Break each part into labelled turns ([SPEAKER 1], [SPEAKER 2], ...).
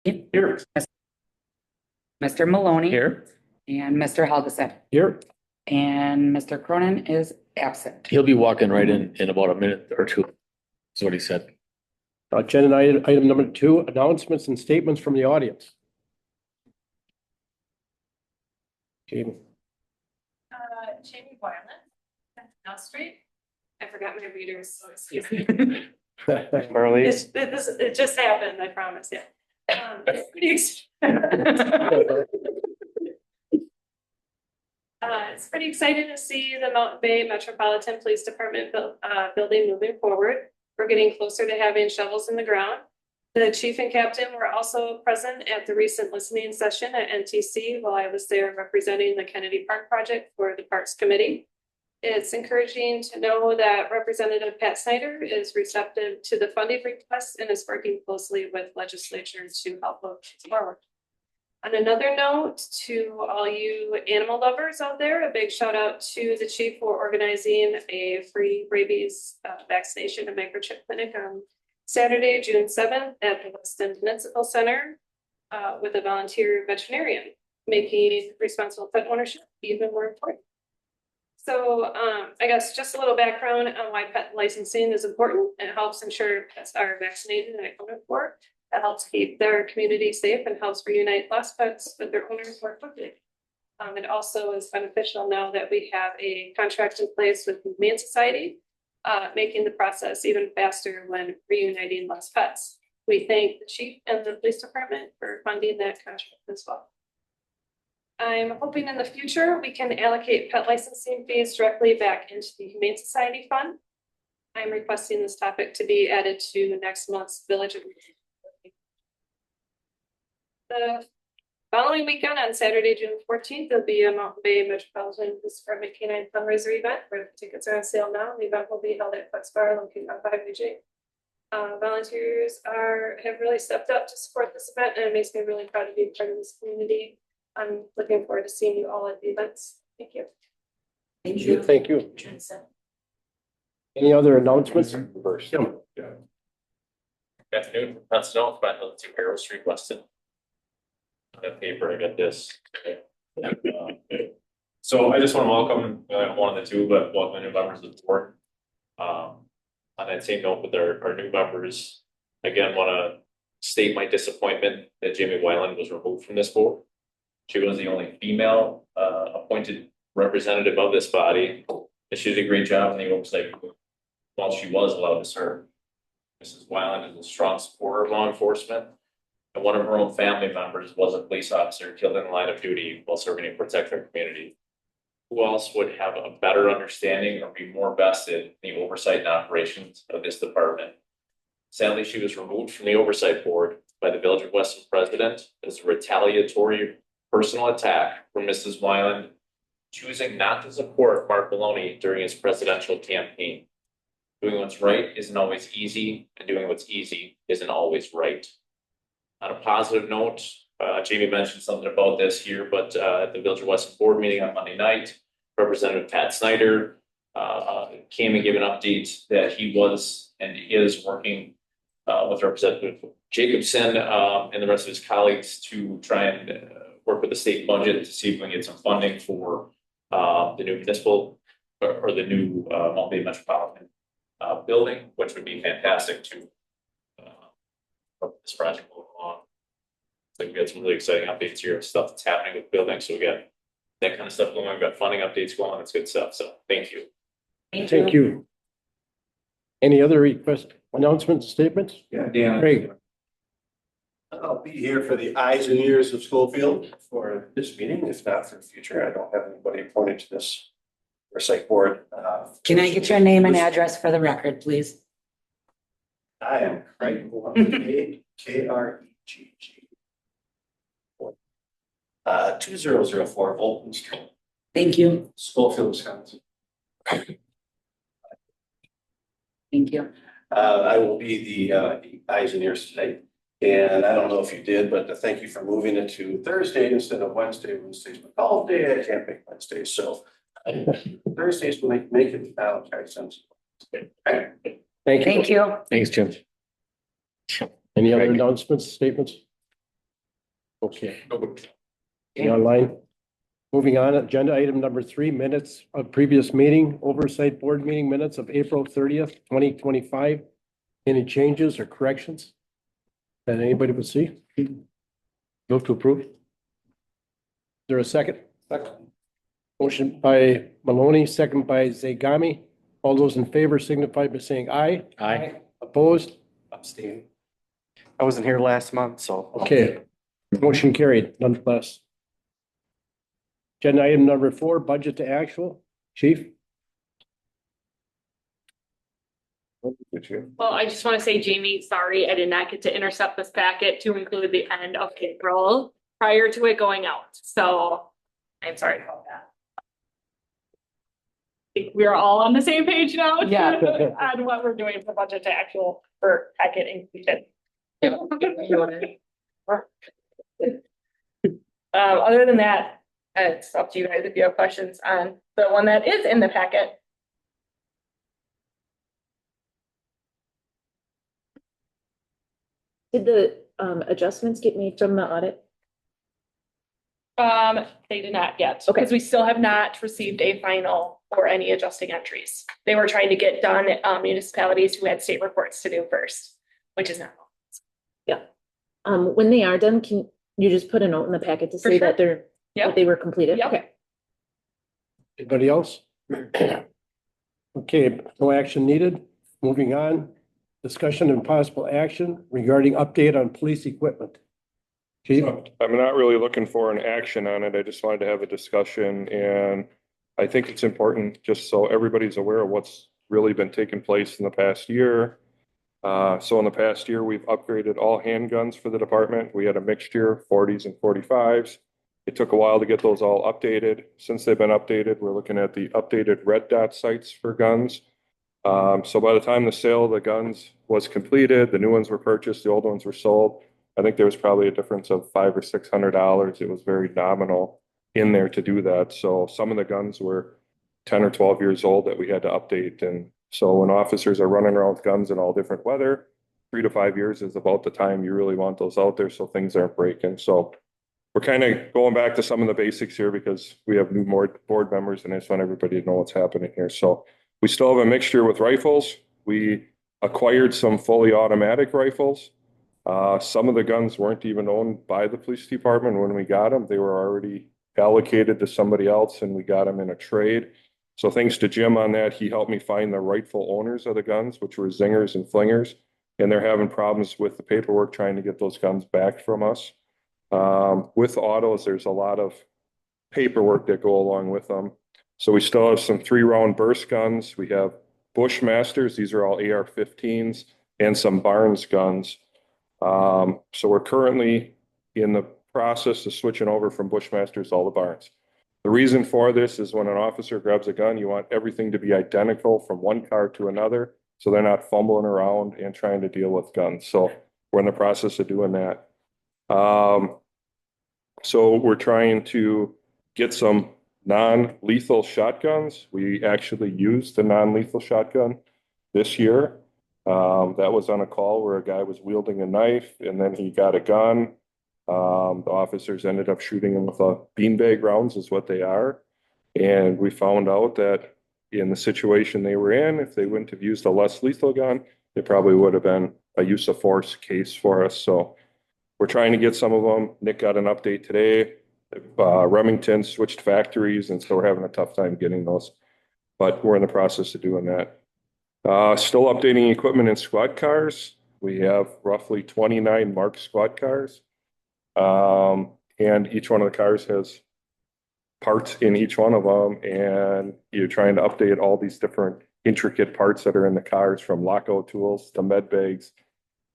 [SPEAKER 1] Here.
[SPEAKER 2] Mr. Maloney.
[SPEAKER 1] Here.
[SPEAKER 2] And Mr. Helgeson.
[SPEAKER 1] Here.
[SPEAKER 2] And Mr. Cronin is absent.
[SPEAKER 1] He'll be walking right in about a minute or two. That's what he said.
[SPEAKER 3] Agenda item number 2, announcements and statements from the audience. Jamie.
[SPEAKER 4] Jamie Boylan, L Street. I forgot my readers, so excuse me.
[SPEAKER 1] Marley.
[SPEAKER 4] It just happened, I promise, yeah. It's pretty it's pretty exciting to see the Mountain Bay Metropolitan Police Department building moving forward. We're getting closer to having shovels in the ground. The chief and captain were also present at the recent listening session at NTC while I was there representing the Kennedy Park project for the Parks Committee. It's encouraging to know that Representative Pat Snyder is receptive to the funding requests and is working closely with legislatures to help move forward. On another note, to all you animal lovers out there, a big shout out to the chief for organizing a free rabies vaccination and microchip clinic on Saturday, June 7th at the Weston Municipal Center with a volunteer veterinarian, making responsible pet ownership even more important. So I guess just a little background on why pet licensing is important. It helps ensure pets are vaccinated and accounted for. It helps keep their community safe and helps reunite lost pets with their owners more quickly. It also is beneficial now that we have a contract in place with the Humane Society, making the process even faster when reuniting lost pets. We thank the chief and the police department for funding that contract as well. I'm hoping in the future we can allocate pet licensing fees directly back into the Humane Society Fund. I'm requesting this topic to be added to next month's Village of. The following weekend on Saturday, June 14th, there'll be a Mountain Bay Metropolitan Police Department Canine fundraiser event where the tickets are on sale now. The event will be held at Flex Bar located on 5BJ. Volunteers have really stepped up to support this event, and it makes me really proud to be part of this community. I'm looking forward to seeing you all at the events. Thank you.
[SPEAKER 2] Thank you.
[SPEAKER 3] Thank you. Any other announcements?
[SPEAKER 5] First. Good afternoon, President, by the 2 Arrows requested. That paper, I got this. So I just want to welcome one of the 2, but welcome new members of the board. On that same note with our new members, again, want to state my disappointment that Jamie Weiland was removed from this board. She was the only female appointed representative of this body. And she did a great job in the oversight while she was allowed to serve. Mrs. Weiland is a strong supporter of law enforcement. And one of her own family members was a police officer killed in the line of duty while serving to protect our community. Who else would have a better understanding or be more vested in the oversight and operations of this department? Sadly, she was removed from the oversight board by the Village of Weston president as a retaliatory personal attack from Mrs. Weiland choosing not to support Mark Maloney during his presidential campaign. Doing what's right isn't always easy, and doing what's easy isn't always right. On a positive note, Jamie mentioned something about this here, but at the Village of Weston board meeting on Monday night, Representative Pat Snyder came and gave an update that he was and is working with Representative Jacobson and the rest of his colleagues to try and work with the state budget to see if we can get some funding for the new municipal or the new Mountain Bay Metropolitan building, which would be fantastic to this project move along. So we got some really exciting updates here of stuff that's happening with buildings. So we got that kind of stuff going on. We've got funding updates going on. That's good stuff. So thank you.
[SPEAKER 3] Thank you. Any other requests, announcements, statements?
[SPEAKER 6] Yeah, Dan.
[SPEAKER 3] Craig.
[SPEAKER 6] I'll be here for the eyes and ears of Schofield for this meeting, if not for the future. I don't have anybody appointed to this Oversight board.
[SPEAKER 2] Can I get your name and address for the record, please?
[SPEAKER 6] I am Craig, K-R-E-G-G. 2004 Bolton Street,
[SPEAKER 2] Thank you.
[SPEAKER 6] Schofield, Wisconsin.
[SPEAKER 2] Thank you.
[SPEAKER 6] I will be the eyes and ears today. And I don't know if you did, but thank you for moving it to Thursday instead of Wednesday. Wednesday's my call day. I can't make Wednesdays. So Thursdays will make it Valentine's sense.
[SPEAKER 3] Thank you.
[SPEAKER 2] Thank you.
[SPEAKER 1] Thanks, Jim.
[SPEAKER 3] Any other
[SPEAKER 1] Craig.
[SPEAKER 3] announcements, statements? Okay. Online. Moving on, agenda item number 3, minutes of previous meeting, oversight board meeting minutes of April 30th, 2025. Any changes or corrections that anybody would see? Move to approve. Is there a second?
[SPEAKER 6] Second.
[SPEAKER 3] Motion by Maloney, second by Zagami. All those in favor signify by saying aye.
[SPEAKER 1] Aye.
[SPEAKER 3] Opposed?
[SPEAKER 7] Abstain. I wasn't here last month, so.
[SPEAKER 3] Okay. Motion carried, nonetheless. Agenda item number 4, budget to actual. Chief?
[SPEAKER 8] Well, I just want to say, Jamie, sorry, I did not get to intercept this packet to include the end of April prior to it going out. So I'm sorry about that. I think we're all on the same page now.
[SPEAKER 2] Yeah.
[SPEAKER 8] On what we're doing for budget to actual for packet inclusion. Other than that, it's up to you guys if you have questions on the one that is in the packet.
[SPEAKER 9] Did the adjustments get made from the audit?
[SPEAKER 8] They did not yet,
[SPEAKER 9] Okay.
[SPEAKER 8] because we still have not received a final or any adjusting entries. They were trying to get done at municipalities who had state reports to do first, which is not.
[SPEAKER 9] When they are done, can you just put a note in the packet to
[SPEAKER 8] For
[SPEAKER 9] say
[SPEAKER 8] sure.
[SPEAKER 9] that they're,
[SPEAKER 8] Yep.
[SPEAKER 9] that they were completed?
[SPEAKER 8] Yep.
[SPEAKER 9] Okay.
[SPEAKER 3] Anybody else? Okay, no action needed. Moving on. Discussion and possible action regarding update on police equipment. Chief?
[SPEAKER 10] I'm not really looking for an action on it. I just wanted to have a discussion, and I think it's important just so everybody's aware of what's really been taking place in the past year. So in the past year, we've upgraded all handguns for the department. We had a mixture, 40s and 45s. It took a while to get those all updated. Since they've been updated, we're looking at the updated red dot sights for guns. So by the time the sale of the guns was completed, the new ones were purchased, the old ones were sold. I think there was probably a difference of $500 or $600. It was very nominal in there to do that. So some of the guns were 10 or 12 years old that we had to update. And so when officers are running around with guns in all different weather, 3 to 5 years is about the time you really want those out there so things aren't breaking. So we're kind of going back to some of the basics here because we have new board members and I just want everybody to know what's happening here. So we still have a mixture with rifles. We acquired some fully automatic rifles. Some of the guns weren't even owned by the police department when we got them. They were already allocated to somebody else and we got them in a trade. So thanks to Jim on that, he helped me find the rightful owners of the guns, which were zingers and flingers. And they're having problems with the paperwork trying to get those guns back from us. With autos, there's a lot of paperwork that go along with them. So we still have some 3-round burst guns. We have Bushmasters. These are all AR-15s and some Barnes guns. So we're currently in the process of switching over from Bushmasters to all the Barnes. The reason for this is when an officer grabs a gun, you want everything to be identical from one car to another. So they're not fumbling around and trying to deal with guns. So we're in the process of doing that. So we're trying to get some non-lethal shotguns. We actually used the non-lethal shotgun this year. That was on a call where a guy was wielding a knife and then he got a gun. The officers ended up shooting him with a beanbag rounds is what they are. And we found out that in the situation they were in, if they wouldn't have used a less lethal gun, it probably would have been a use of force case for us. So we're trying to get some of them. Nick got an update today. Remington switched factories, and so we're having a tough time getting those. But we're in the process of doing that. Still updating equipment in squad cars. We have roughly 29 marked squad cars. And each one of the cars has parts in each one of them. And you're trying to update all these different intricate parts that are in the cars, from lockout tools to med bags,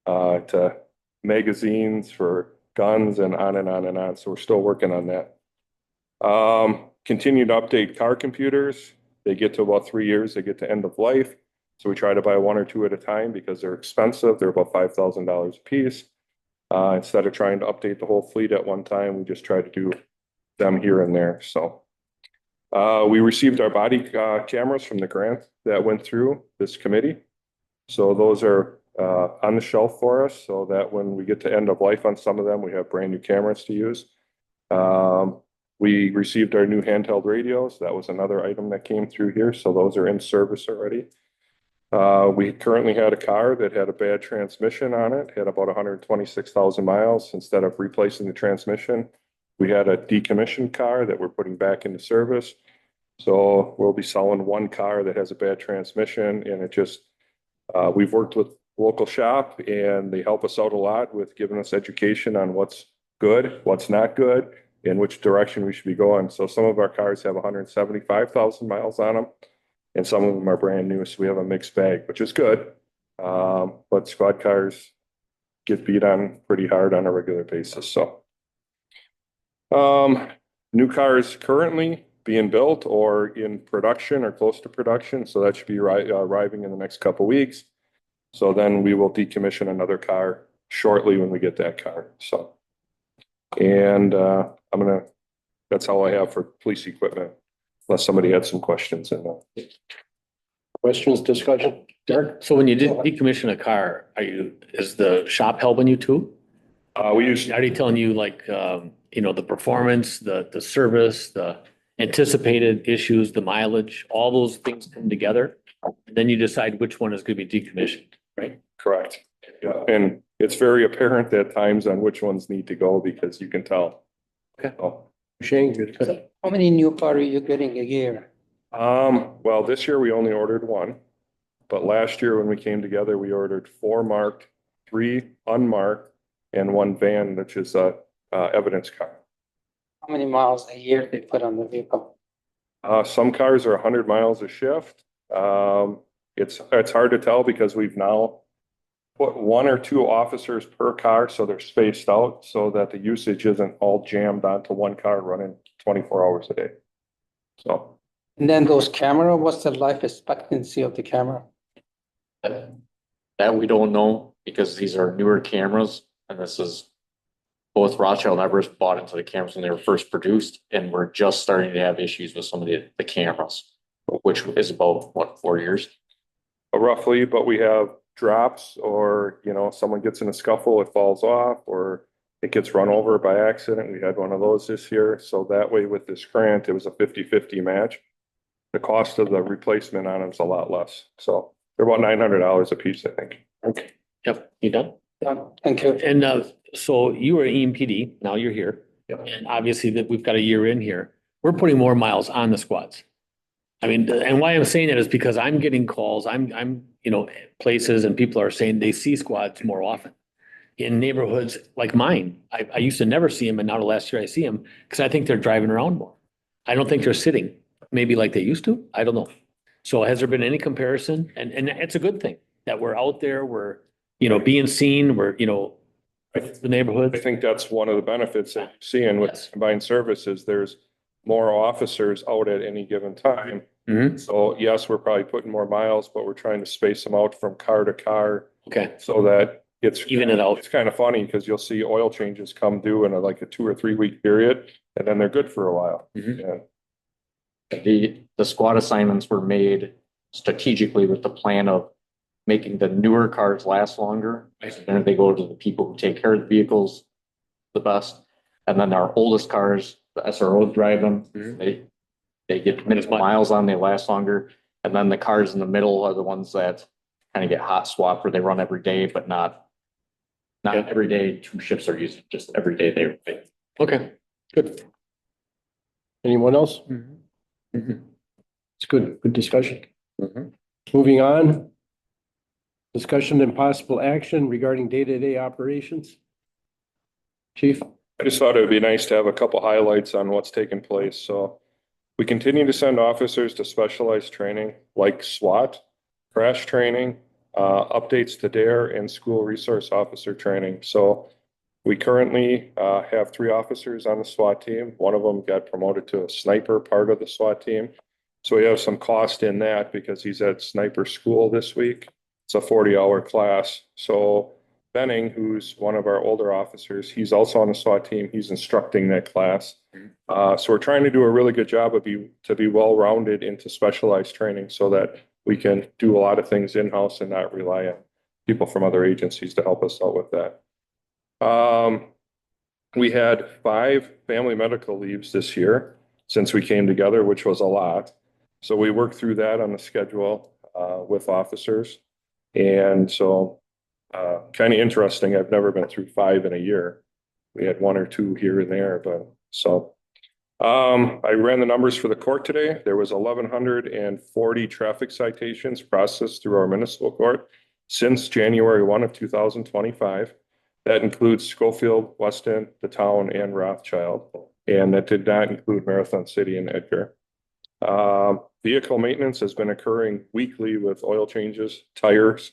[SPEAKER 10] to magazines for guns and on and on and on. So we're still working on that. Continue to update car computers. They get to about 3 years, they get to end of life. So we try to buy 1 or 2 at a time because they're expensive. They're about $5,000 a piece. Instead of trying to update the whole fleet at one time, we just try to do them here and there. So we received our body cameras from the grant that went through this committee. So those are on the shelf for us so that when we get to end of life on some of them, we have brand new cameras to use. We received our new handheld radios. That was another item that came through here. So those are in service already. We currently had a car that had a bad transmission on it, had about 126,000 miles. Instead of replacing the transmission, we had a decommissioned car that we're putting back into service. So we'll be selling one car that has a bad transmission, and it just, we've worked with local shop and they help us out a lot with giving us education on what's good, what's not good, and which direction we should be going. So some of our cars have 175,000 miles on them, and some of them are brand new. So we have a mixed bag, which is good. But squad cars get beat on pretty hard on a regular basis. So new cars currently being built or in production or close to production. So that should be arriving in the next couple weeks. So then we will decommission another car shortly when we get that car. So, and that's all I have for police equipment, unless somebody had some questions in that.
[SPEAKER 3] Questions, discussion? Derek?
[SPEAKER 1] So when you did decommission a car, is the shop helping you too?
[SPEAKER 10] We use,
[SPEAKER 1] Are they telling you like, the performance, the service, the anticipated issues, the mileage, all those things come together? And then you decide which one is going to be decommissioned, right?
[SPEAKER 10] correct. Yeah, and it's very apparent at times on which ones need to go because you can tell.
[SPEAKER 1] Okay.
[SPEAKER 10] So,
[SPEAKER 3] Shane, good.
[SPEAKER 11] How many new car are you getting a year?
[SPEAKER 10] well, this year we only ordered one, but last year when we came together, we ordered 4 marked, 3 unmarked, and 1 van, which is a evidence car.
[SPEAKER 11] How many miles a year they put on the vehicle?
[SPEAKER 10] Some cars are 100 miles a shift. It's hard to tell because we've now put 1 or 2 officers per car, so they're spaced out so that the usage isn't all jammed onto one car running 24 hours a day. So.
[SPEAKER 11] And then those camera, what's the life expectancy of the camera?
[SPEAKER 12] That we don't know because these are newer cameras and this is both Rothschild and Everest bought into the cameras when they were first produced, and we're just starting to have issues with some of the cameras, which is about what, 4 years?
[SPEAKER 10] Roughly, but we have drops or, someone gets in a scuffle, it falls off, or it gets run over by accident. We had one of those this year. So that way with this grant, it was a 50-50 match. The cost of the replacement on them is a lot less. So they're about $900 a piece, I think.
[SPEAKER 1] Okay. Yep. You done?
[SPEAKER 11] Done. Thank you.
[SPEAKER 1] And so you were EMPD, now you're here.
[SPEAKER 10] Yep.
[SPEAKER 1] And obviously that we've got a year in here. We're putting more miles on the squads. I mean, and why I'm saying that is because I'm getting calls, I'm places and people are saying they see squads more often in neighborhoods like mine. I used to never see them, and now the last year I see them because I think they're driving around more. I don't think they're sitting maybe like they used to. I don't know. So has there been any comparison? And it's a good thing that we're out there, we're, being seen, we're, the neighborhood.
[SPEAKER 10] I think that's one of the benefits that you're seeing with
[SPEAKER 1] Yes.
[SPEAKER 10] combined services. There's more officers out at any given time.
[SPEAKER 1] Mhm.
[SPEAKER 10] So yes, we're probably putting more miles, but we're trying to space them out from car to car
[SPEAKER 1] Okay.
[SPEAKER 10] so that it's
[SPEAKER 1] Even it out.
[SPEAKER 10] It's kind of funny because you'll see oil changes come due in a 2 or 3 week period, and then they're good for a while.
[SPEAKER 1] Mhm.
[SPEAKER 10] Yeah.
[SPEAKER 12] The squad assignments were made strategically with the plan of making the newer cars last longer. And they go to the people who take care of the vehicles the best. And then our oldest cars, the SROs drive them.
[SPEAKER 1] Mhm.
[SPEAKER 12] They get minimum miles on, they last longer. And then the cars in the middle are the ones that kind of get hot swapped where they run every day, but not
[SPEAKER 1] Yeah.
[SPEAKER 12] every day 2 shifts are used, just every day they.
[SPEAKER 1] Okay, good.
[SPEAKER 3] Anyone else?
[SPEAKER 1] Mhm.
[SPEAKER 3] It's good discussion.
[SPEAKER 1] Mhm.
[SPEAKER 3] Moving on. Discussion and possible action regarding day-to-day operations. Chief?
[SPEAKER 10] I just thought it would be nice to have a couple highlights on what's taken place. So we continue to send officers to specialized training like SWAT, crash training, updates to DARE, and school resource officer training. So we currently have 3 officers on the SWAT team. One of them got promoted to a sniper part of the SWAT team. So we have some cost in that because he's at sniper school this week. It's a 40-hour class. So Benning, who's one of our older officers, he's also on the SWAT team. He's instructing that class. So we're trying to do a really good job to be well-rounded into specialized training so that we can do a lot of things in-house and not rely on people from other agencies to help us out with that. We had 5 family medical leaves this year since we came together, which was a lot. So we worked through that on the schedule with officers. And so kind of interesting. I've never been through 5 in a year. We had 1 or 2 here and there, but so I ran the numbers for the court today. There was 1,140 traffic citations processed through our municipal court since January 1 of 2025. That includes Schofield, Weston, the town, and Rothschild. And that did not include Marathon City and Edgar. Vehicle maintenance has been occurring weekly with oil changes, tires.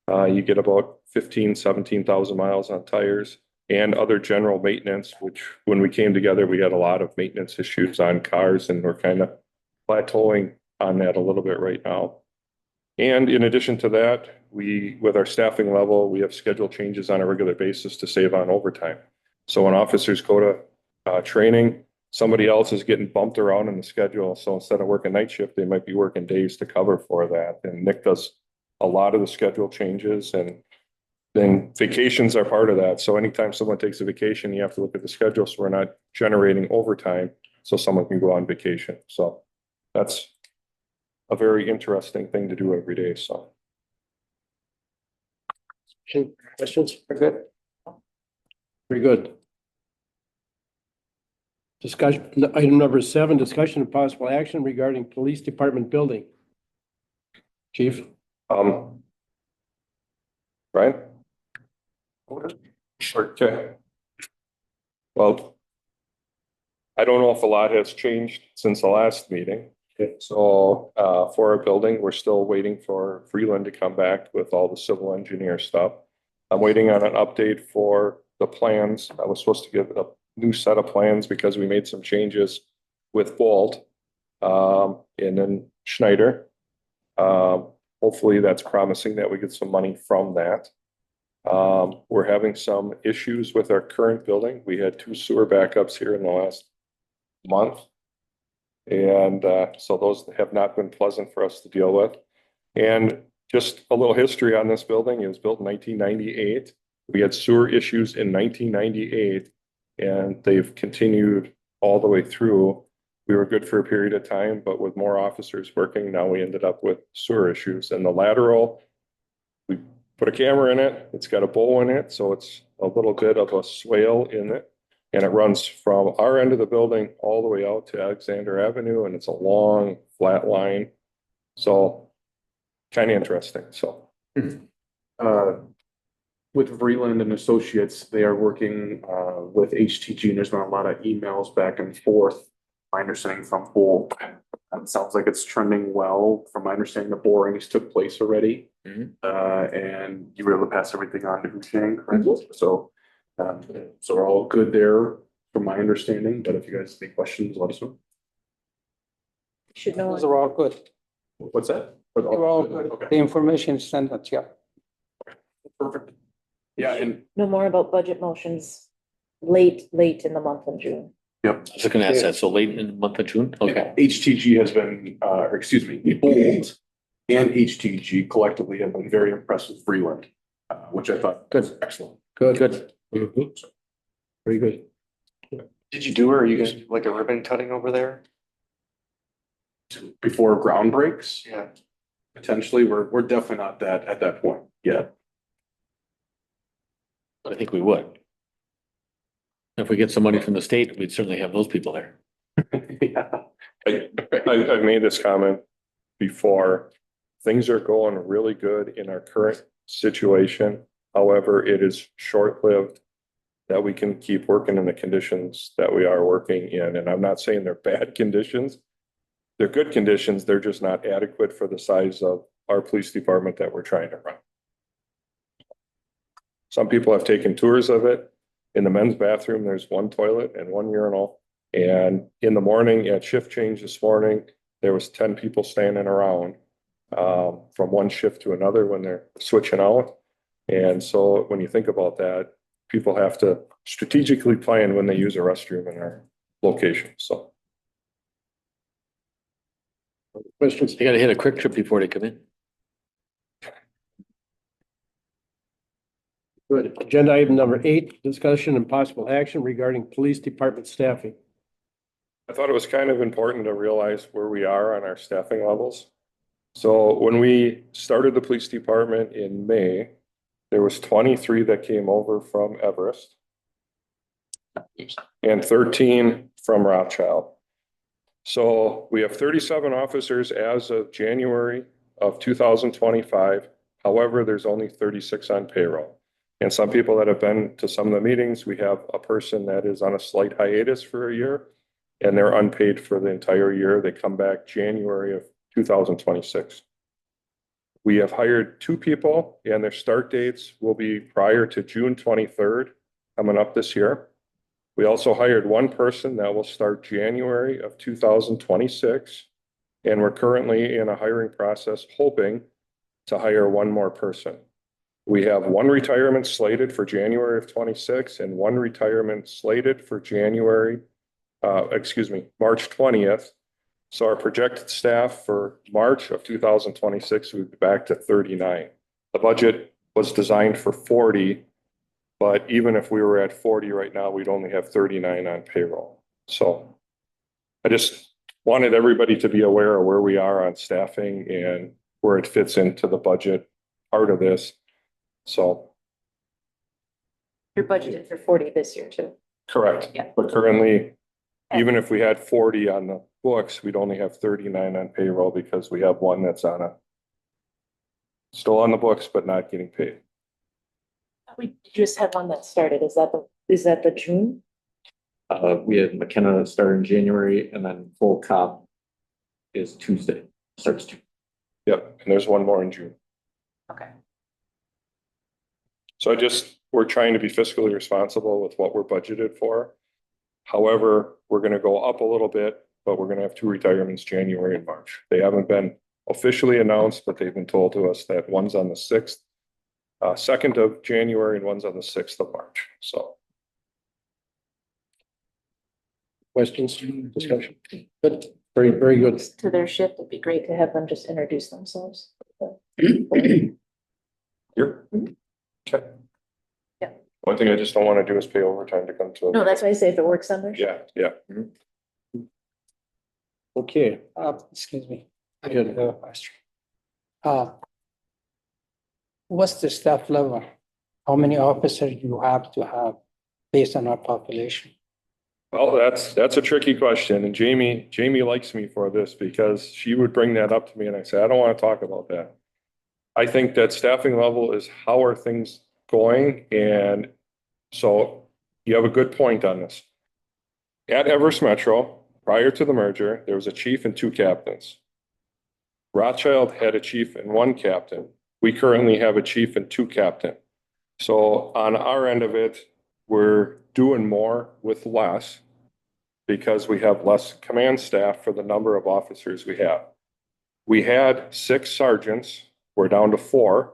[SPEAKER 10] You get about 17,000 miles on tires and other general maintenance, which when we came together, we had a lot of maintenance issues on cars, and we're kind of plateauing on that a little bit right now. And in addition to that, with our staffing level, we have schedule changes on a regular basis to save on overtime. So when officers go to training, somebody else is getting bumped around in the schedule. So instead of working night shift, they might be working days to cover for that. And Nick does a lot of the schedule changes, and then vacations are part of that. So anytime someone takes a vacation, you have to look at the schedule so we're not generating overtime so someone can go on vacation. So that's a very interesting thing to do every day. So.
[SPEAKER 3] Any questions? Very good. Very good. Discussion, item number 7, discussion of possible action regarding police department building. Chief?
[SPEAKER 10] Right? Okay. Well, I don't know if a lot has changed since the last meeting. So for our building, we're still waiting for Freeland to come back with all the civil engineer stuff. I'm waiting on an update for the plans. I was supposed to get a new set of plans because we made some changes with Bolt and then Schneider. Hopefully that's promising that we get some money from that. We're having some issues with our current building. We had 2 sewer backups here in the last month. And so those have not been pleasant for us to deal with. And just a little history on this building. It was built in 1998. We had sewer issues in 1998, and they've continued all the way through. We were good for a period of time, but with more officers working, now we ended up with sewer issues. And the lateral, we put a camera in it. It's got a bowl in it, so it's a little bit of a swale in it. And it runs from our end of the building all the way out to Alexander Avenue, and it's a long, flat line. So kind of interesting, so.
[SPEAKER 13] With Vreeland and Associates, they are working with HTG, and there's been a lot of emails back and forth. My understanding from Bolt, it sounds like it's trending well. From my understanding, the borings took place already. And you were able to pass everything on to Hushang, correct? So we're all good there from my understanding, but if you guys have any questions, let us know.
[SPEAKER 9] Should know.
[SPEAKER 11] Those are all good.
[SPEAKER 13] What's that?
[SPEAKER 11] They were all good.
[SPEAKER 13] Okay.
[SPEAKER 11] The information sent us, yeah.
[SPEAKER 13] Perfect. Yeah, and
[SPEAKER 9] Know more about budget motions late in the month of June.
[SPEAKER 13] yep.
[SPEAKER 1] I was looking at that. So late in the month of June? Okay.
[SPEAKER 13] HTG has been, or excuse me, Bolt and HTG collectively have been very impressed with Vreeland, which I thought was excellent.
[SPEAKER 1] Good.
[SPEAKER 3] Very good.
[SPEAKER 7] Did you do, or are you guys do like a ribbon cutting over there?
[SPEAKER 13] Before ground breaks,
[SPEAKER 7] Yeah.
[SPEAKER 13] potentially, we're definitely not at that point yet.
[SPEAKER 1] But I think we would. If we get some money from the state, we'd certainly have those people there.
[SPEAKER 13] Yeah.
[SPEAKER 10] I've made this comment before. Things are going really good in our current situation. However, it is short-lived that we can keep working in the conditions that we are working in. And I'm not saying they're bad conditions. They're good conditions. They're just not adequate for the size of our police department that we're trying to run. Some people have taken tours of it. In the men's bathroom, there's 1 toilet and 1 urinal. And in the morning, at shift change this morning, there was 10 people standing around from one shift to another when they're switching out. And so when you think about that, people have to strategically plan when they use a restroom in our location. So.
[SPEAKER 3] Questions?
[SPEAKER 1] They gotta hit a quick trip before they come in.
[SPEAKER 3] Good. Agenda item number 8, discussion and possible action regarding police department staffing.
[SPEAKER 10] I thought it was kind of important to realize where we are on our staffing levels. So when we started the police department in May, there was 23 that came over from Everest and 13 from Rothschild. So we have 37 officers as of January of 2025. However, there's only 36 on payroll. And some people that have been to some of the meetings, we have a person that is on a slight hiatus for a year and they're unpaid for the entire year. They come back January of 2026. We have hired 2 people and their start dates will be prior to June 23rd coming up this year. We also hired 1 person that will start January of 2026. And we're currently in a hiring process hoping to hire 1 more person. We have 1 retirement slated for January of 26 and 1 retirement slated for March 20th. So our projected staff for March of 2026 would be back to 39. The budget was designed for 40, but even if we were at 40 right now, we'd only have 39 on payroll. So I just wanted everybody to be aware of where we are on staffing and where it fits into the budget part of this. So.
[SPEAKER 9] You're budgeted for 40 this year too.
[SPEAKER 10] Correct.
[SPEAKER 9] Yeah.
[SPEAKER 10] But currently, even if we had 40 on the books, we'd only have 39 on payroll because we have 1 that's still on the books, but not getting paid.
[SPEAKER 9] We just had one that started. Is that the June?
[SPEAKER 12] We had McKenna that started in January and then full cop is Tuesday, starts Tuesday.
[SPEAKER 10] Yep, and there's 1 more in June.
[SPEAKER 9] Okay.
[SPEAKER 10] So we're trying to be fiscally responsible with what we're budgeted for. However, we're going to go up a little bit, but we're going to have 2 retirements January and March. They haven't been officially announced, but they've been told to us that one's on the 6th, 2nd of January and one's on the 6th of March. So.
[SPEAKER 3] Questions, discussion? Good. Very, very good.
[SPEAKER 9] To their shift, it'd be great to have them just introduce themselves.
[SPEAKER 10] Here. Okay.
[SPEAKER 9] Yeah.
[SPEAKER 10] One thing I just don't want to do is pay overtime to come to.
[SPEAKER 9] No, that's why I say if it works on their shift.
[SPEAKER 10] Yeah.
[SPEAKER 3] Okay.
[SPEAKER 11] Excuse me.
[SPEAKER 3] Good.
[SPEAKER 11] What's the staff level? How many officers you have to have based on our population?
[SPEAKER 10] Well, that's a tricky question. And Jamie likes me for this because she would bring that up to me and I say, I don't want to talk about that. I think that staffing level is how are things going? And so you have a good point on this. At Everest Metro, prior to the merger, there was a chief and 2 captains. Rothschild had a chief and 1 captain. We currently have a chief and 2 captain. So on our end of it, we're doing more with less because we have less command staff for the number of officers we have. We had 6 sergeants. We're down to 4.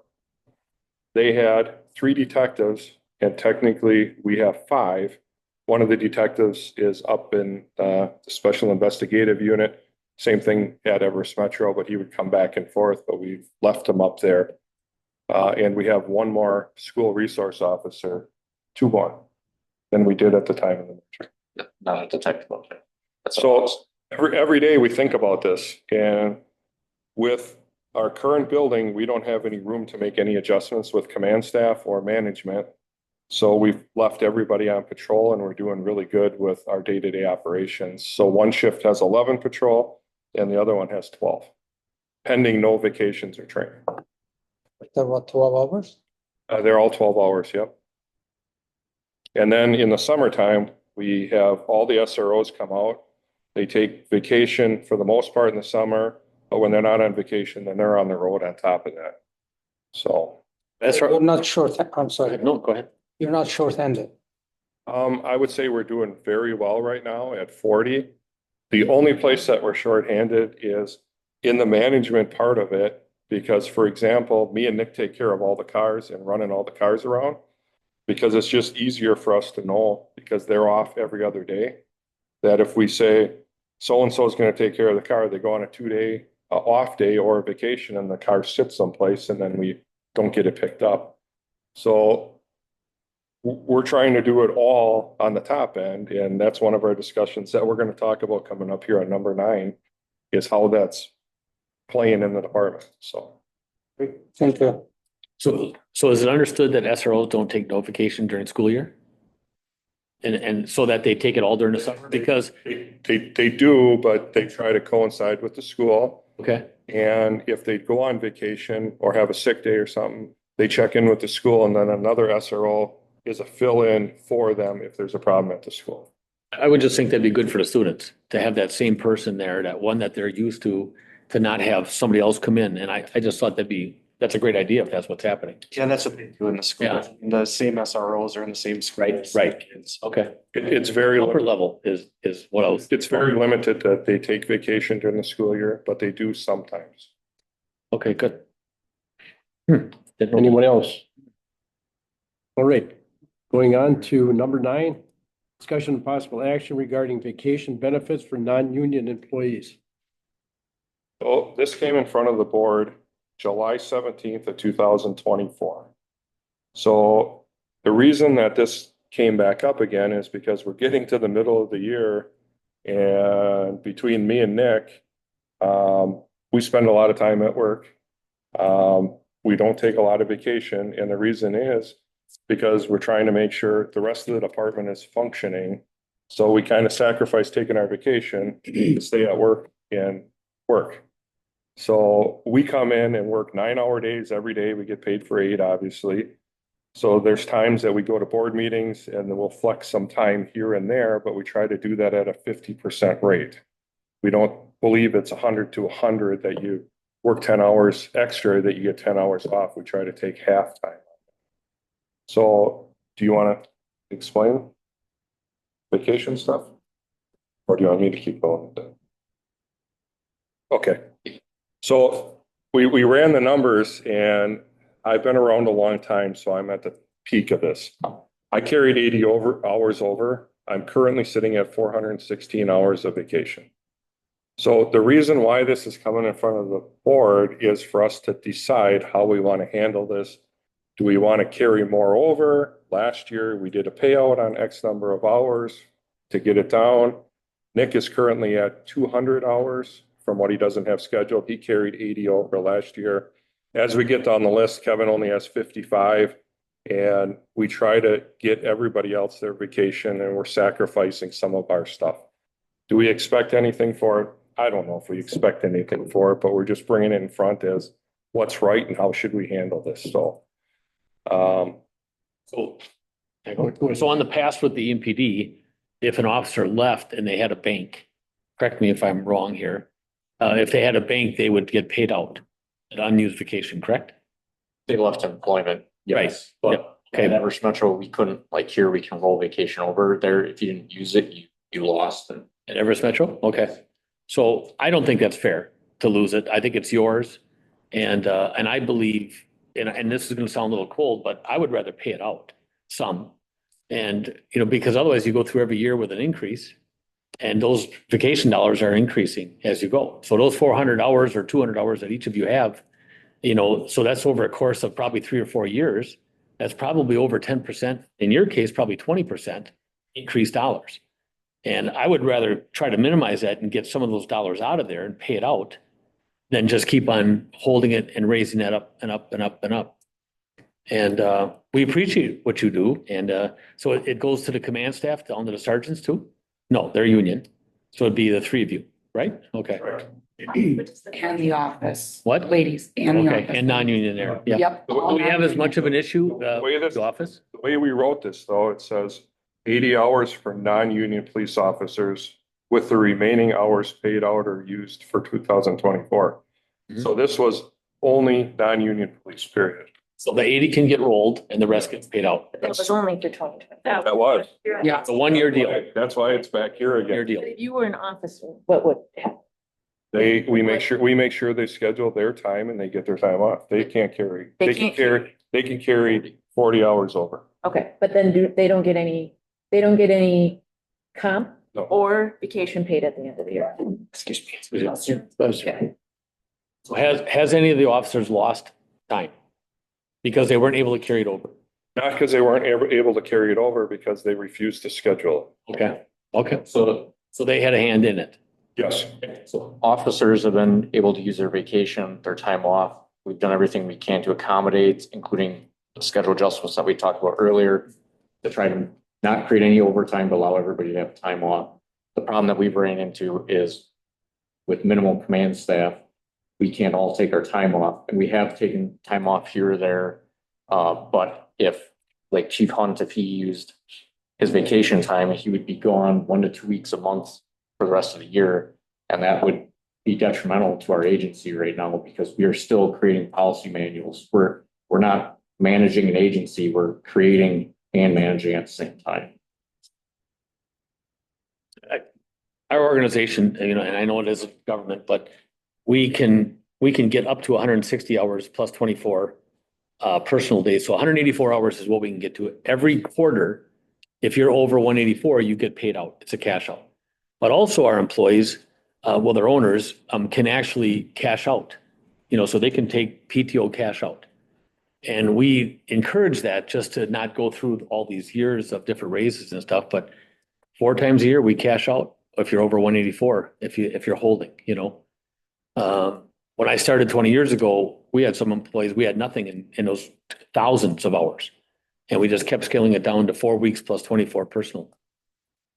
[SPEAKER 10] They had 3 detectives, and technically we have 5. One of the detectives is up in the Special Investigative Unit. Same thing at Everest Metro, but he would come back and forth, but we've left him up there. And we have 1 more school resource officer, 2 more than we did at the time of the merger.
[SPEAKER 12] Not a detective.
[SPEAKER 10] So every day we think about this, and with our current building, we don't have any room to make any adjustments with command staff or management. So we've left everybody on patrol and we're doing really good with our day-to-day operations. So 1 shift has 11 patrol and the other one has 12, pending no vacations or training.
[SPEAKER 11] They're what, 12 hours?
[SPEAKER 10] They're all 12 hours, yep. And then in the summertime, we have all the SROs come out. They take vacation for the most part in the summer, but when they're not on vacation, then they're on the road on top of that. So
[SPEAKER 1] That's right.
[SPEAKER 11] You're not short, I'm sorry.
[SPEAKER 1] No, go ahead.
[SPEAKER 11] You're not short-handed.
[SPEAKER 10] I would say we're doing very well right now at 40. The only place that we're shorthanded is in the management part of it, because for example, me and Nick take care of all the cars and running all the cars around because it's just easier for us to know because they're off every other day. That if we say so-and-so is going to take care of the car, they go on a 2-day off day or a vacation and the car sits someplace and then we don't get it picked up. So we're trying to do it all on the top end, and that's one of our discussions that we're gonna talk about coming up here on number 9, is how that's playing in the department, so.
[SPEAKER 11] Thank you.
[SPEAKER 1] So is it understood that SROs don't take no vacation during school year? And so that they take it all during the summer? Because,
[SPEAKER 10] They do, but they try to coincide with the school.
[SPEAKER 1] okay,
[SPEAKER 10] And if they go on vacation or have a sick day or something, they check in with the school, and then another SRO is a fill-in for them if there's a problem at the school.
[SPEAKER 1] I would just think that'd be good for the students to have that same person there, that one that they're used to not have somebody else come in. And I just thought that's a great idea if that's what's happening.
[SPEAKER 7] Yeah, that's what they do in the school.
[SPEAKER 1] Yeah.
[SPEAKER 7] The same SROs are in the same schools.
[SPEAKER 1] Right.
[SPEAKER 7] Kids.
[SPEAKER 1] Okay.
[SPEAKER 10] It's very,
[SPEAKER 1] Upper level is what I was.
[SPEAKER 10] it's very limited that they take vacation during the school year, but they do sometimes.
[SPEAKER 1] Okay, good. Didn't know.
[SPEAKER 3] Anyone else? All right, going on to number 9, discussion and possible action regarding vacation benefits for non-union employees.
[SPEAKER 10] So this came in front of the board July 17th of 2024. So the reason that this came back up again is because we're getting to the middle of the year, and between me and Nick, we spend a lot of time at work. We don't take a lot of vacation, and the reason is because we're trying to make sure the rest of the department is functioning. So we kind of sacrifice taking our vacation to stay at work and work. So we come in and work 9-hour days every day. We get paid for 8, obviously. So there's times that we go to board meetings and then we'll flex some time here and there, but we try to do that at a 50% rate. We don't believe it's 100 to 100 that you work 10 hours extra, that you get 10 hours off. We try to take half time. So do you want to explain vacation stuff? Or do you want me to keep going with that? Okay. So we ran the numbers, and I've been around a long time, so I'm at the peak of this. I carried 80 hours over. I'm currently sitting at 416 hours of vacation. So the reason why this is coming in front of the board is for us to decide how we want to handle this. Do we want to carry more over? Last year, we did a payout on X number of hours to get it down. Nick is currently at 200 hours from what he doesn't have scheduled. He carried 80 over last year. As we get down the list, Kevin only has 55, and we try to get everybody else their vacation, and we're sacrificing some of our stuff. Do we expect anything for it? I don't know if we expect anything for it, but we're just bringing it in front as what's right and how should we handle this. So
[SPEAKER 1] on the past with the MPD, if an officer left and they had a bank, correct me if I'm wrong here, if they had a bank, they would get paid out an unused vacation, correct?
[SPEAKER 12] They left employment, yes,
[SPEAKER 1] Right.
[SPEAKER 12] but
[SPEAKER 1] Okay.
[SPEAKER 12] at Everest Metro, we couldn't, like here, we can roll vacation over there. If you didn't use it, you lost it.
[SPEAKER 1] At Everest Metro? Okay. So I don't think that's fair to lose it. I think it's yours. And I believe, and this is going to sound a little cold, but I would rather pay it out some. And, because otherwise you go through every year with an increase, and those vacation dollars are increasing as you go. So those 400 hours or 200 hours that each of you have, so that's over a course of probably 3 or 4 years. That's probably over 10%. In your case, probably 20% increased dollars. And I would rather try to minimize that and get some of those dollars out of there and pay it out than just keep on holding it and raising that up and up and up and up. And we appreciate what you do. And so it goes to the command staff, down to the sergeants too? No, they're union. So it'd be the 3 of you, right? Okay.
[SPEAKER 2] And the office.
[SPEAKER 1] What?
[SPEAKER 2] Ladies, and the
[SPEAKER 1] Okay,
[SPEAKER 2] office.
[SPEAKER 1] and non-union there. Yeah.
[SPEAKER 2] Yep.
[SPEAKER 1] Do we have as much of an issue with the office?
[SPEAKER 10] the way we wrote this, though, it says 80 hours for non-union police officers with the remaining hours paid out or used for 2024. So this was only non-union police, period.
[SPEAKER 1] So the 80 can get rolled and the rest gets paid out.
[SPEAKER 9] That was only through 2020.
[SPEAKER 10] That was.
[SPEAKER 2] Yeah.
[SPEAKER 1] It's a 1-year deal.
[SPEAKER 10] That's why it's back here
[SPEAKER 1] Year
[SPEAKER 10] again.
[SPEAKER 1] deal.
[SPEAKER 9] If you were an officer, what would happen?
[SPEAKER 10] We make sure they schedule their time and they get their time off. They can't carry,
[SPEAKER 9] They
[SPEAKER 10] they can
[SPEAKER 9] can't
[SPEAKER 10] carry 40 hours over.
[SPEAKER 9] Okay, but then they don't get any comp
[SPEAKER 10] No.
[SPEAKER 9] or vacation paid at the end of the year?
[SPEAKER 2] Excuse me.
[SPEAKER 9] Okay.
[SPEAKER 1] So has any of the officers lost time? Because they weren't able to carry it over?
[SPEAKER 10] Not because they weren't able to carry it over, because they refused to schedule.
[SPEAKER 1] Okay, okay.
[SPEAKER 12] So,
[SPEAKER 1] So they had a hand in it.
[SPEAKER 10] Yes.
[SPEAKER 12] so officers have been able to use their vacation, their time off. We've done everything we can to accommodate, including the schedule adjustments that we talked about earlier, to try to not create any overtime, but allow everybody to have time off. The problem that we've ran into is with minimal command staff, we can't all take our time off, and we have taken time off here or there. But if, like Chief Hunt, if he used his vacation time, he would be gone 1 to 2 weeks a month for the rest of the year. And that would be detrimental to our agency right now, because we are still creating policy manuals. We're not managing an agency, we're creating and managing at the same time.
[SPEAKER 1] Our organization, you know, and I know it is a government, but we can get up to 160 hours plus 24 personal days. So 184 hours is what we can get to every quarter. If you're over 184, you get paid out. It's a cash out. But also our employees, well, their owners, can actually cash out, you know, so they can take PTO cash out. And we encourage that, just to not go through all these years of different raises and stuff, but 4 times a year we cash out if you're over 184, if you're holding, you know. When I started 20 years ago, we had some employees, we had nothing in those thousands of hours. And we just kept scaling it down to 4 weeks plus 24 personal.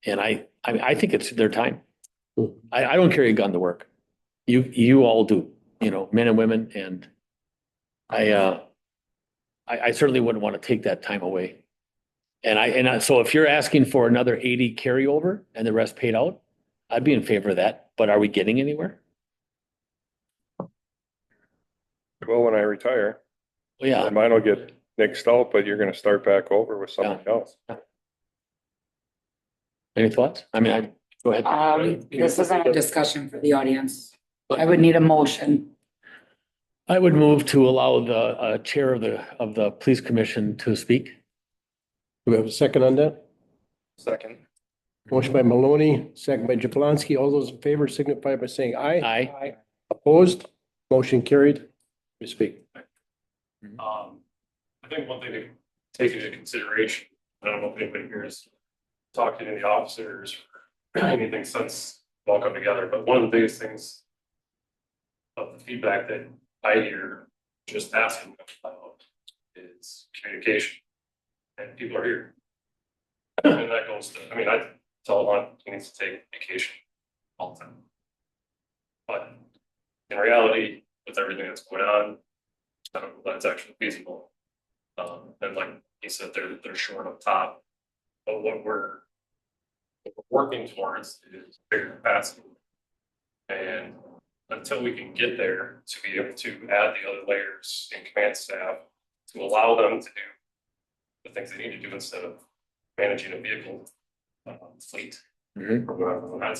[SPEAKER 1] And I think it's their time. I don't carry a gun to work. You all do, you know, men and women, and I certainly wouldn't want to take that time away. So if you're asking for another 80 carryover and the rest paid out, I'd be in favor of that. But are we getting anywhere?
[SPEAKER 10] Well, when I retire,
[SPEAKER 1] Well, yeah.
[SPEAKER 10] then mine will get nixed out, but you're gonna start back over with something else.
[SPEAKER 1] Any thoughts? I mean, go ahead.
[SPEAKER 2] This isn't a discussion for the audience. I would need a motion.
[SPEAKER 1] I would move to allow the chair of the police commission to speak.
[SPEAKER 3] Do we have a second on that?
[SPEAKER 7] Second.
[SPEAKER 3] Motion by Maloney, second by Jablonski. All those in favor signify by saying aye.
[SPEAKER 1] Aye.
[SPEAKER 3] Opposed? Motion carried. You speak.
[SPEAKER 10] I think one thing to take into consideration, I don't know if anybody here is talking to the officers or anything since we all come together, but one of the biggest things of the feedback that I hear just asking them about is communication. And people are here. And that goes to, I mean, I tell one he needs to take vacation all the time. But in reality, with everything that's going on, I don't know if that's actually feasible. And like he said, they're short up top. But what we're working towards is bigger capacity. And until we can get there, to be able to add the other layers in command staff to allow them to do the things they need to do instead of managing a vehicle fleet.
[SPEAKER 1] Mhm.
[SPEAKER 10] Or whatever,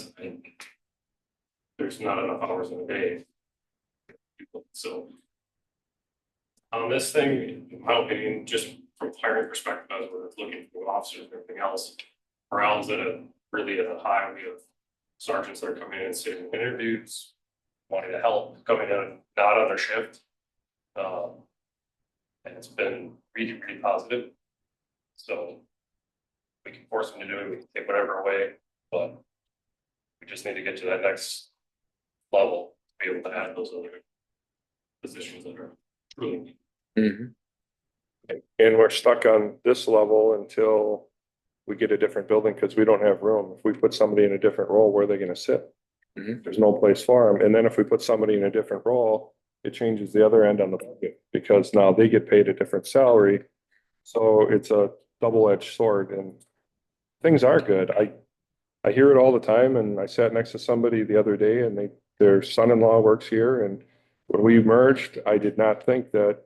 [SPEAKER 10] there's not enough hours in a day. So on this thing, in my opinion, just from a hiring perspective, as we're looking for officers and everything else, morale's at a high. We have sergeants that are coming in and sitting in interviews, wanting to help, coming in not on their shift. And it's been really, really positive. So we can force them to do it, we can take whatever away, but we just need to get to that next level to be able to add those other positions that are truly.
[SPEAKER 1] Mhm.
[SPEAKER 10] And we're stuck on this level until we get a different building, because we don't have room. If we put somebody in a different role, where are they gonna sit?
[SPEAKER 1] Mhm.
[SPEAKER 10] There's no place for them. And then if we put somebody in a different role, it changes the other end on the budget, because now they get paid a different salary. So it's a double-edged sword, and things are good. I hear it all the time, and I sat next to somebody the other day, and their son-in-law works here, and when we merged, I did not think that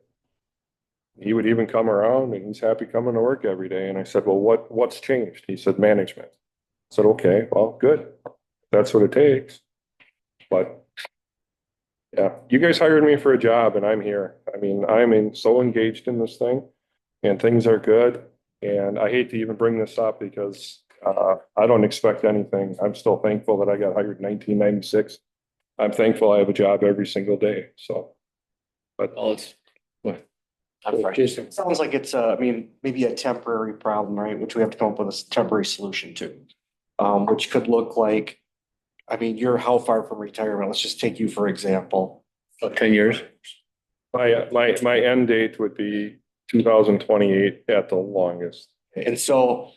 [SPEAKER 10] he would even come around, and he's happy coming to work every day. And I said, well, what's changed? He said, management. I said, okay, well, good. That's what it takes. But yeah, you guys hired me for a job, and I'm here. I mean, so engaged in this thing, and things are good. And I hate to even bring this up, because I don't expect anything. I'm still thankful that I got hired in 1996. I'm thankful I have a job every single day. So, but
[SPEAKER 1] Well, what? I'm sorry.
[SPEAKER 3] Jason,
[SPEAKER 7] Sounds like it's, I mean, maybe a temporary problem, right, which we have to come up with a temporary solution to. Which could look like, I mean, you're how far from retirement? Let's just take you for example.
[SPEAKER 1] About 10 years.
[SPEAKER 10] My end date would be 2028 at the longest.
[SPEAKER 7] And so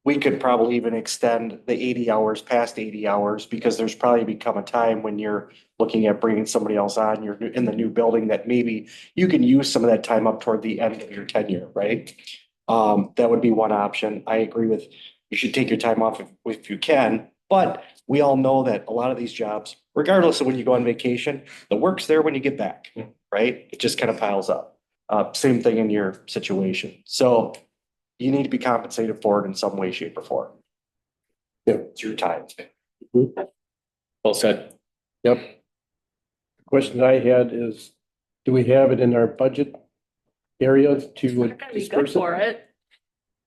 [SPEAKER 7] we could probably even extend the 80 hours past 80 hours because there's probably become a time when you're looking at bringing somebody else on, you're in the new building that maybe you can use some of that time up toward the end of your tenure, right? That would be one option. I agree with, you should take your time off if you can, but we all know that a lot of these jobs, regardless of when you go on vacation, the work's there when you get back, right? It just kind of piles up. Same thing in your situation. So you need to be compensated for it in some way, shape or form.
[SPEAKER 3] Yeah.
[SPEAKER 7] It's your time.
[SPEAKER 1] Well said.
[SPEAKER 3] yep. The question I had is, do we have it in our budget area to
[SPEAKER 8] It's not gonna be good
[SPEAKER 3] disperse
[SPEAKER 8] for
[SPEAKER 3] it?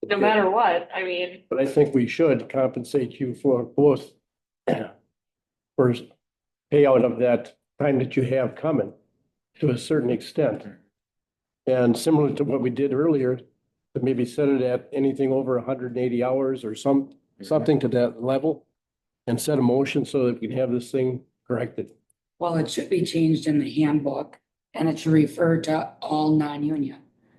[SPEAKER 8] it, no matter what, I mean,
[SPEAKER 3] But I think we should compensate you for both for payout of that time that you have coming to a certain extent. And similar to what we did earlier, to maybe set it at anything over 180 hours or something to that level and set a motion so that we can have this thing corrected.
[SPEAKER 2] Well, it should be changed in the handbook and it should refer to all non-union,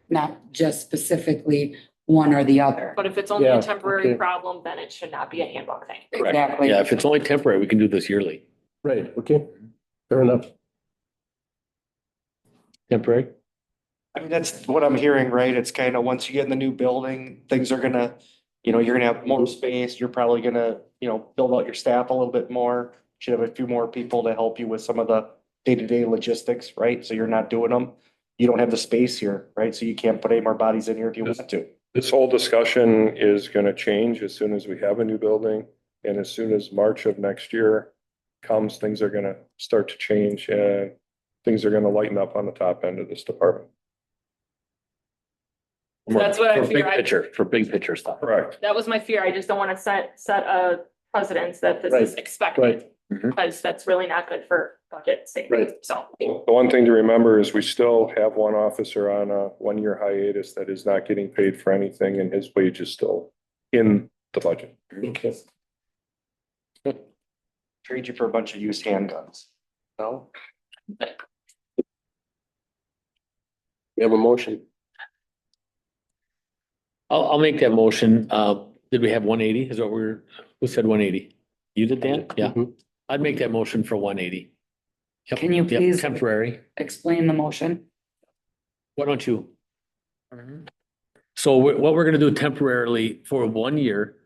[SPEAKER 2] not just specifically one or the other.
[SPEAKER 8] but if it's only
[SPEAKER 3] Yeah,
[SPEAKER 8] a temporary
[SPEAKER 3] okay.
[SPEAKER 8] problem, then it should not be a handbook thing.
[SPEAKER 2] Exactly.
[SPEAKER 1] Yeah, if it's only temporary, we can do this yearly.
[SPEAKER 3] Right, okay, fair enough.
[SPEAKER 1] Temporary?
[SPEAKER 7] I mean, that's what I'm hearing, right? It's kind of once you get in the new building, things are gonna, you're gonna have more space. You're probably gonna, build out your staff a little bit more. Should have a few more people to help you with some of the day-to-day logistics, right? So you're not doing them. You don't have the space here, right? So you can't put any more bodies in here if you want to.
[SPEAKER 10] This whole discussion is gonna change as soon as we have a new building. And as soon as March of next year comes, things are gonna start to change and things are gonna lighten up on the top end of this department.
[SPEAKER 8] That's what I
[SPEAKER 1] For big
[SPEAKER 8] fear.
[SPEAKER 1] picture, for big picture stuff.
[SPEAKER 10] Correct.
[SPEAKER 8] That was my fear. I just don't want to set a precedence that this is
[SPEAKER 3] Right,
[SPEAKER 8] expected.
[SPEAKER 3] right.
[SPEAKER 8] Because that's really not good for budget sake.
[SPEAKER 3] Right.
[SPEAKER 8] So,
[SPEAKER 10] The one thing to remember is we still have one officer on a 1-year hiatus that is not getting paid for anything and his wage is still in the budget.
[SPEAKER 3] Okay.
[SPEAKER 7] Trade you for a bunch of used handguns. No?
[SPEAKER 3] We have a motion.
[SPEAKER 1] I'll make that motion. Did we have 180? Is what who said 180? You did, Dan? Yeah.
[SPEAKER 3] Mhm.
[SPEAKER 1] I'd make that motion for 180. Yep,
[SPEAKER 2] Can you
[SPEAKER 1] yep,
[SPEAKER 2] please
[SPEAKER 1] temporary.
[SPEAKER 2] explain the motion?
[SPEAKER 1] Why don't you? So what we're gonna do temporarily for 1 year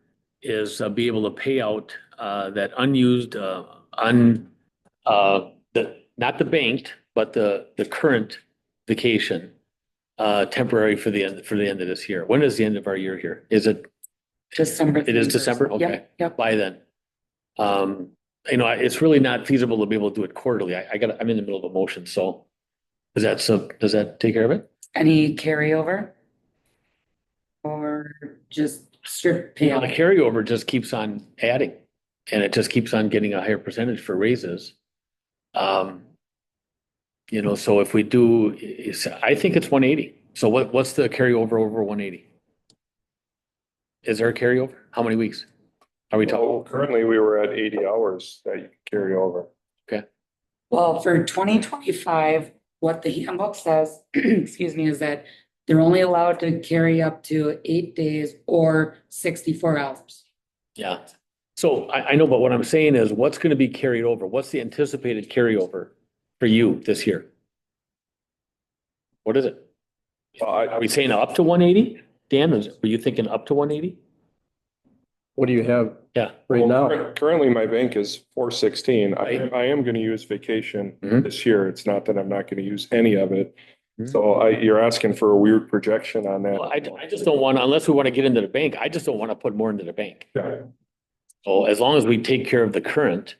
[SPEAKER 1] is be able to pay out that unused not the banked, but the current vacation temporary for the end of this year. When is the end of our year here? Is it?
[SPEAKER 2] December.
[SPEAKER 1] It is December?
[SPEAKER 2] 31st.
[SPEAKER 1] Okay.
[SPEAKER 2] Yep, yep.
[SPEAKER 1] By then. It's really not feasible to be able to do it quarterly. I'm in the middle of a motion, so does that take care of it?
[SPEAKER 2] Any carryover? Or just strict
[SPEAKER 1] The
[SPEAKER 2] payout?
[SPEAKER 1] carryover just keeps on adding and it just keeps on getting a higher percentage for raises. So if we do, I think it's 180. So what's the carryover over 180? Is there a carryover? How many weeks are we talking?
[SPEAKER 10] Well, currently we were at 80 hours that you can carry over.
[SPEAKER 2] Well, for 2025, what the handbook says, excuse me, is that they're only allowed to carry up to 8 days or 64 hours.
[SPEAKER 1] Yeah. So I know, but what I'm saying is what's going to be carried over? What's the anticipated carryover for you this year? What is it? Are we saying up to 180? Dan, were you thinking up to 180?
[SPEAKER 3] What do you have
[SPEAKER 1] Yeah.
[SPEAKER 3] right now?
[SPEAKER 10] Currently, my bank is 416.
[SPEAKER 1] Right.
[SPEAKER 10] I am gonna use vacation
[SPEAKER 1] Mhm.
[SPEAKER 10] this year. It's not that I'm not gonna use any of it.
[SPEAKER 1] Mhm.
[SPEAKER 10] So you're asking for a weird projection on that.
[SPEAKER 1] Well, I just don't want, unless we want to get into the bank, I just don't want to put more into the bank.
[SPEAKER 10] Yeah.
[SPEAKER 1] So as long as we take care of the current,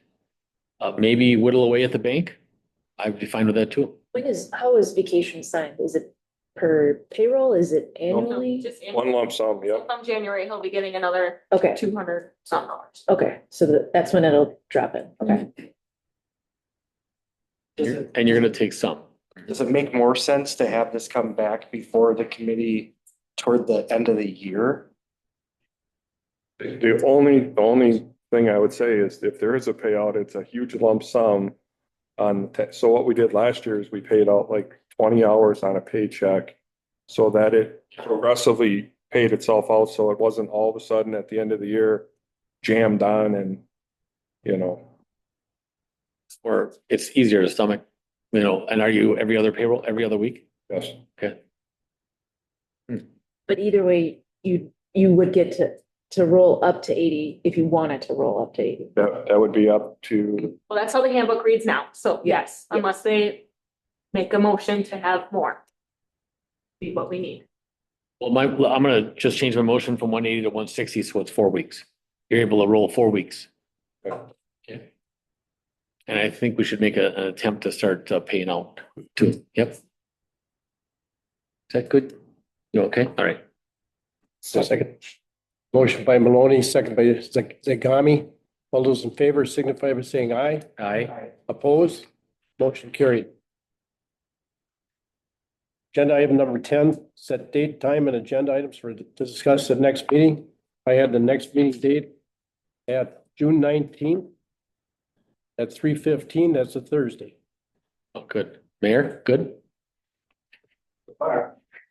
[SPEAKER 1] maybe whittle away at the bank, I'd be fine with that too.
[SPEAKER 9] How is vacation signed? Is it per payroll? Is it annually?
[SPEAKER 8] just in,
[SPEAKER 10] One lump sum, yep.
[SPEAKER 8] come January, he'll be getting another
[SPEAKER 9] Okay,
[SPEAKER 8] 200 some dollars.
[SPEAKER 9] okay, so that's when it'll drop in, okay.
[SPEAKER 1] And you're going to take some.
[SPEAKER 7] Does it make more sense to have this come back before the committee toward the end of the year?
[SPEAKER 10] The only thing I would say is if there is a payout, it's a huge lump sum on, so what we did last year is we paid out like 20 hours on a paycheck so that it progressively paid itself out, so it wasn't all of a sudden at the end of the year jammed on and, you know.
[SPEAKER 1] Or it's easier to stomach, you know, and are you every other payroll, every other week?
[SPEAKER 10] Yes.
[SPEAKER 1] Okay.
[SPEAKER 9] But either way, you would get to roll up to 80 if you wanted to roll up to 80.
[SPEAKER 10] That would be up to,
[SPEAKER 8] Well, that's how the handbook reads now. So yes,
[SPEAKER 9] Yeah.
[SPEAKER 8] unless they make a motion to have more. Be what we need.
[SPEAKER 1] Well, I'm gonna just change my motion from 180 to 160, so it's 4 weeks. You're able to roll 4 weeks. Okay. And I think we should make an attempt to start paying out too. Yep. Is that good? You okay? All right.
[SPEAKER 3] Second. Motion by Maloney, second by Zagami. All those in favor signify by saying aye.
[SPEAKER 1] Aye.
[SPEAKER 3] Opposed? Motion carried. Agenda item number 10, set date, time, and agenda items for to discuss at next meeting. I had the next meeting date at June 19th at 3:15. That's a Thursday.
[SPEAKER 1] Oh, good. Mayor, good?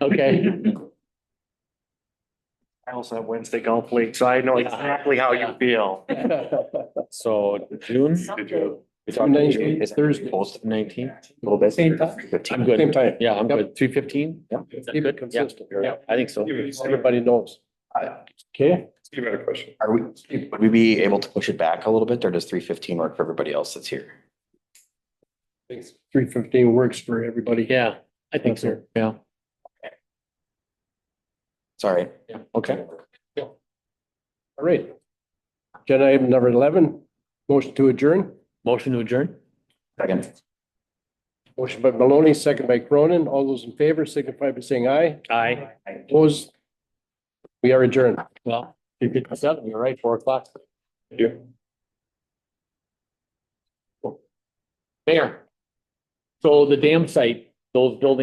[SPEAKER 1] Okay.
[SPEAKER 7] I also have Wednesday golf league, so I know exactly how you feel.
[SPEAKER 1] So June?
[SPEAKER 3] June 19th is Thursday.
[SPEAKER 1] 19th?
[SPEAKER 3] Same time?
[SPEAKER 1] I'm good.
[SPEAKER 3] Same time.
[SPEAKER 1] Yeah, I'm
[SPEAKER 3] Yep.
[SPEAKER 1] good. 3:15?
[SPEAKER 3] Yep.
[SPEAKER 1] Is that
[SPEAKER 3] Keep it
[SPEAKER 1] good?
[SPEAKER 3] consistent.
[SPEAKER 1] Yeah, I think so.
[SPEAKER 3] Everybody knows. Okay,
[SPEAKER 10] Steve had a question.
[SPEAKER 14] Are we, would we be able to push it back a little bit, or does 3:15 work for everybody else that's here?
[SPEAKER 3] I think 3:15 works for everybody.
[SPEAKER 1] Yeah, I think so. Yeah.
[SPEAKER 14] Sorry.
[SPEAKER 1] Yeah. Okay.
[SPEAKER 3] All right. Agenda item number 11, motion to adjourn.
[SPEAKER 1] Motion to adjourn?
[SPEAKER 14] Second.
[SPEAKER 3] Motion by Maloney, second by Cronin. All those in favor signify by saying aye.
[SPEAKER 1] Aye.
[SPEAKER 3] Opposed? We are adjourned.
[SPEAKER 1] Well, 3:57, you're right, 4 o'clock.
[SPEAKER 10] Yeah.
[SPEAKER 1] Mayor. So the dam site, those buildings